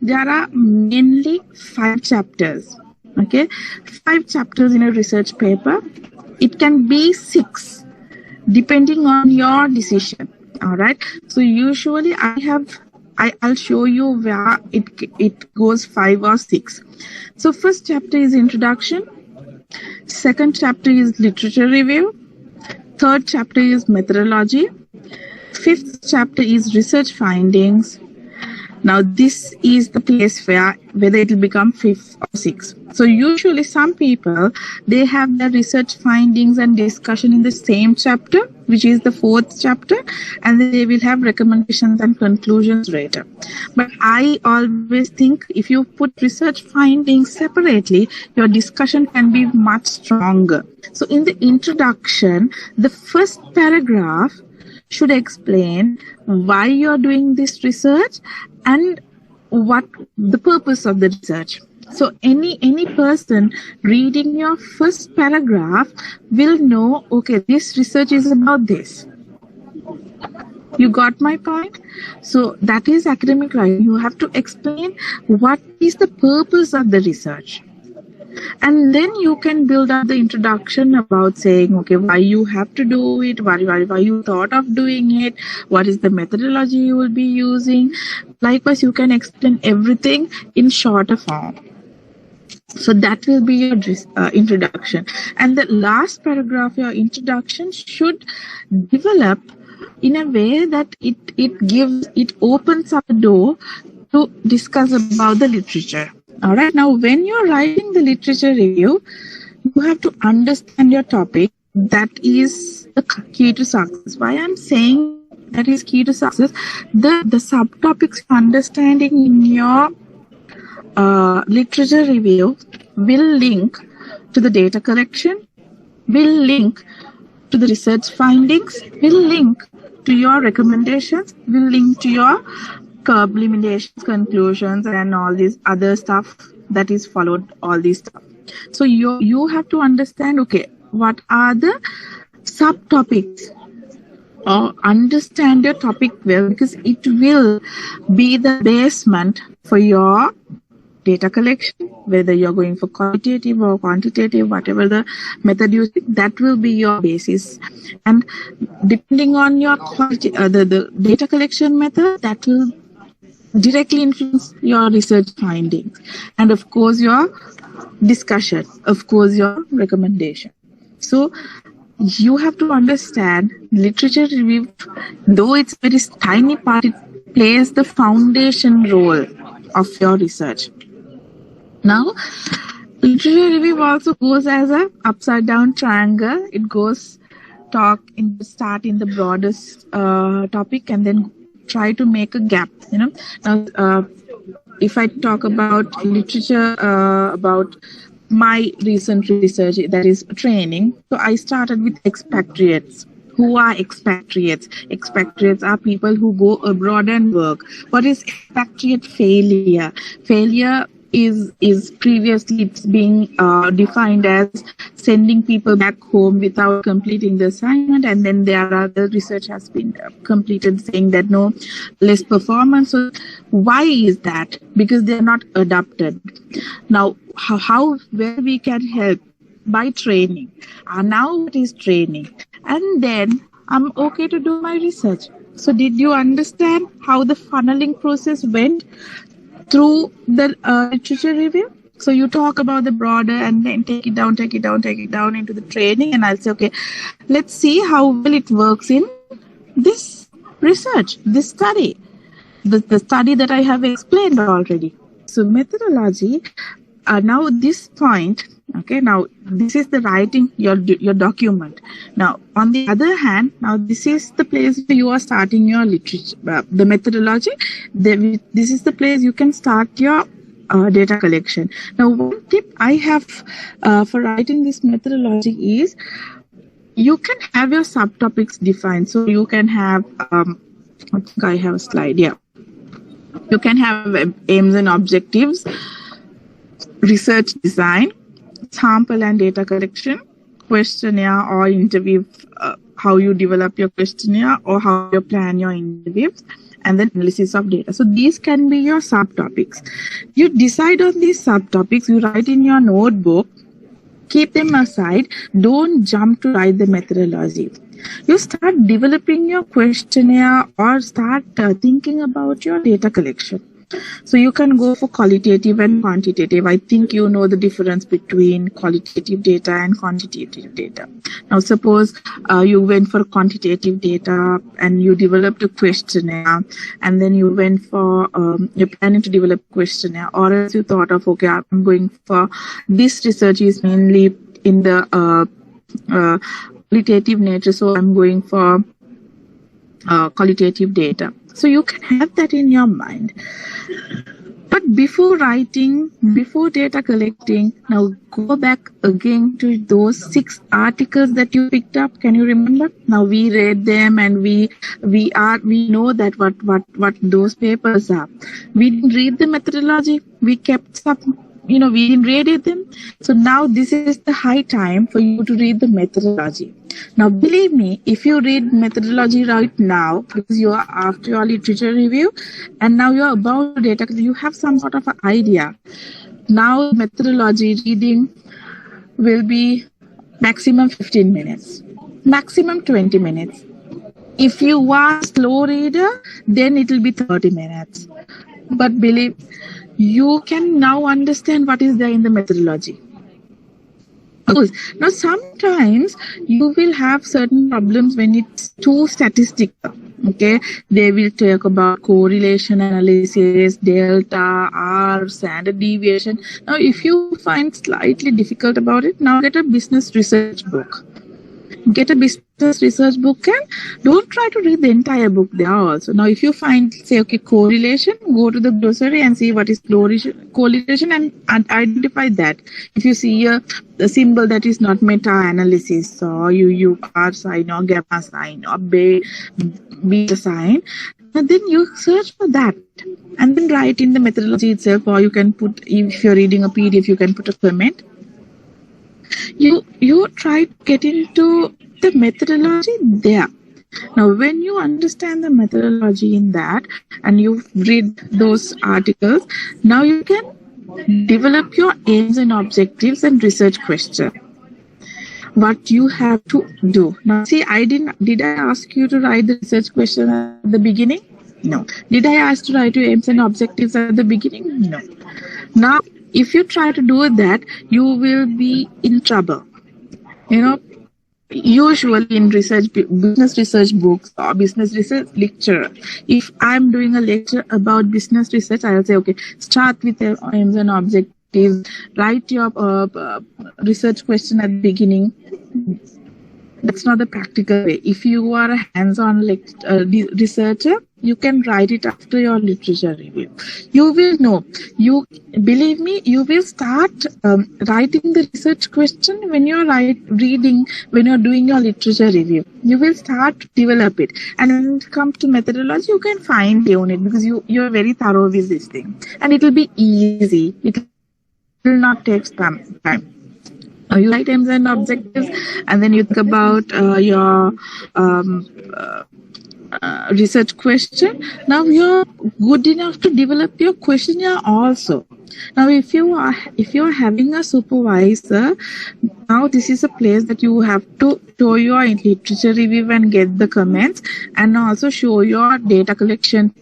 there are mainly 5 chapters. Okay, 5 chapters in a research paper. It can be 6, depending on your decision. All right. So usually I'll show you where it goes 5 or 6. So first chapter is introduction. Second chapter is literature review. Third chapter is methodology. Fifth chapter is research findings. Now this is the place where whether it will become 5th or 6th. So usually some people, they have their research findings and discussion in the same chapter, which is the 4th chapter, and they will have recommendations and conclusions later. But I always think if you put research findings separately, your discussion can be much stronger. So in the introduction, the first paragraph should explain why you're doing this research and what the purpose of the research. So any person reading your first paragraph will know, okay, this research is about this. You got my point? So that is academic writing. You have to explain what is the purpose of the research. And then you can build up the introduction about saying, okay, why you have to do it, why you thought of doing it, what is the methodology you will be using. Likewise, you can explain everything in shorter form. So that will be your introduction. And the last paragraph, your introduction, should develop in a way that it opens up the door to discuss about the literature. All right. Now, when you're writing the literature review, you have to understand your topic. That is the key to success. Why I'm saying that is key to success, the subtopics understanding in your literature review will link to the data collection, will link to the research findings, will link to your recommendations, will link to your limitations, conclusions, and all this other stuff that is followed, all this stuff. So you have to understand, okay, what are the subtopics, or understand your topic well, because it will be the basement for your data collection, whether you're going for qualitative or quantitative, whatever the method you think, that will be your basis. And depending on your the data collection method, that will directly influence your research findings, and of course your discussion, of course your recommendation. So you have to understand literature review, though it's very tiny part, it plays the foundation role of your research. Now, literature review also goes as a upside down triangle. It goes start in the broadest topic and then try to make a gap, Now, if I talk about literature, about my recent research, that is training. So I started with expatriates. Who are expatriates? Expatriates are people who go abroad and work. What is expatriate failure? Failure is previously it's being defined as sending people back home without completing the assignment, and then there are the research has been completed saying that no, less performance. So why is that? Because they are not adapted. Now, where we can help? By training. Now what is training? And then I'm okay to do my research. So did you understand how the funneling process went through the literature review? So you talk about the broader and then take it down into the training, and I'll say, okay, let's see how well it works in this research, this study, the study that I have explained already. So methodology, now this point, okay, now this is the writing your document. Now on the other hand, now this is the place where you are starting your literature, the methodology. This is the place you can start your data collection. Now one tip I have for writing this methodology is you can have your subtopics defined. So you can have, I think I have a slide here. You can have aims and objectives, research design, sample and data collection, questionnaire or interview, how you develop your questionnaire or how you plan your interviews, and then analysis of data. So these can be your subtopics. You decide on these subtopics, you write in your notebook, keep them aside, don't jump to write the methodology. You start developing your questionnaire or start thinking about your data collection. So you can go for qualitative and quantitative. I think you know the difference between qualitative data and quantitative data. Now suppose you went for quantitative data and you developed a questionnaire, and then you went for, you're planning to develop a questionnaire, or else you thought of, okay, I'm going for, this research is mainly in the qualitative nature, so I'm going for qualitative data. So you can have that in your mind. But before writing, before data collecting, now go back again to those 6 articles that you picked up. Can you remember? Now we read them and we know that what those papers are. We didn't read the methodology. We kept some, we didn't read them. So now this is the high time for you to read the methodology. Now, believe me, if you read methodology right now, because you are after your literature review, and now you are about data, you have some sort of an idea. Now, methodology reading will be maximum 15 minutes, maximum 20 minutes. If you are a slow reader, then it will be 30 minutes. But believe, you can now understand what is there in the methodology. Now, sometimes you will have certain problems when it's too statistical. Okay, they will talk about correlation analysis, delta, R, standard deviation. Now, if you find slightly difficult about it, now get a business research book. Get a business research book and don't try to read the entire book there also. Now, if you find, say, okay, correlation, go to the glossary and see what is correlation and identify that. If you see a symbol that is not meta-analysis or UR sign or gamma sign or beta sign, then you search for that and then write in the methodology itself, or you can put, if you're reading a PDF, you can put a comment. You try to get into the methodology there. Now, when you understand the methodology in that and you read those articles, now you can develop your aims and objectives and research question. What you have to do. Now, see, did I ask you to write the research question at the beginning? No. Did I ask to write your aims and objectives at the beginning? No. Now, if you try to do that, you will be in trouble. Usually in business research books or business research lecture, if I'm doing a lecture about business research, I'll say, okay, start with your aims and objectives, write your research question at the beginning. That's not the practical way. If you are a hands-on researcher, you can write it after your literature review. You will know. Believe me, you will start writing the research question when you're when you're doing your literature review. You will start to develop it. And when it comes to methodology, you can fine-tune it because you're very thorough with this thing. And it will be easy. It will not take time. You write aims and objectives, and then you think about your research question. Now you're good enough to develop your questionnaire also. Now, if you are having a supervisor, now this is a place that you have to show your literature review and get the comments, and also show your data collection.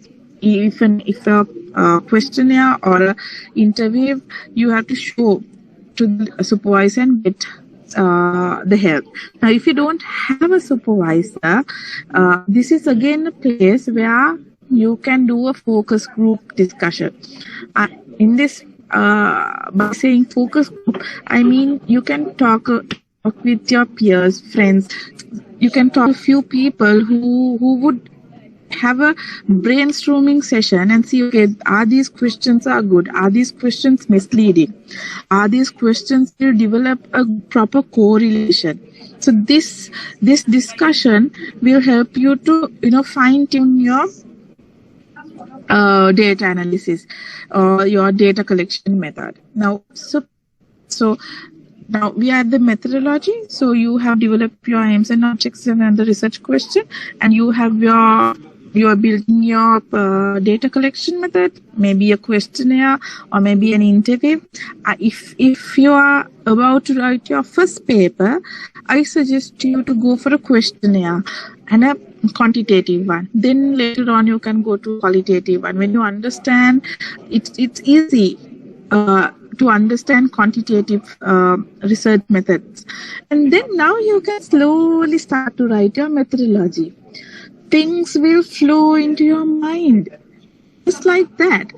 If a questionnaire or a interview, you have to show to the supervisor and get the help. Now, if you don't have a supervisor, this is again a place where you can do a focus group discussion. In this, by saying focus group, I mean you can talk with your peers, friends. You can talk to a few people who would have a brainstorming session and see, okay, are these questions are good? Are these questions misleading? Are these questions will develop a proper correlation? So this discussion will help you to fine tune your data analysis or your data collection method. Now, so now we are at the methodology. So you have developed your aims and objectives and the research question, and you have your you are building your data collection method, maybe a questionnaire or maybe an interview. If you are about to write your first paper, I suggest you to go for a questionnaire and a quantitative one. Then later on you can go to qualitative one. When you understand, it's easy to understand quantitative research methods, and then now you can slowly start to write your methodology. Things will flow into your mind just like that.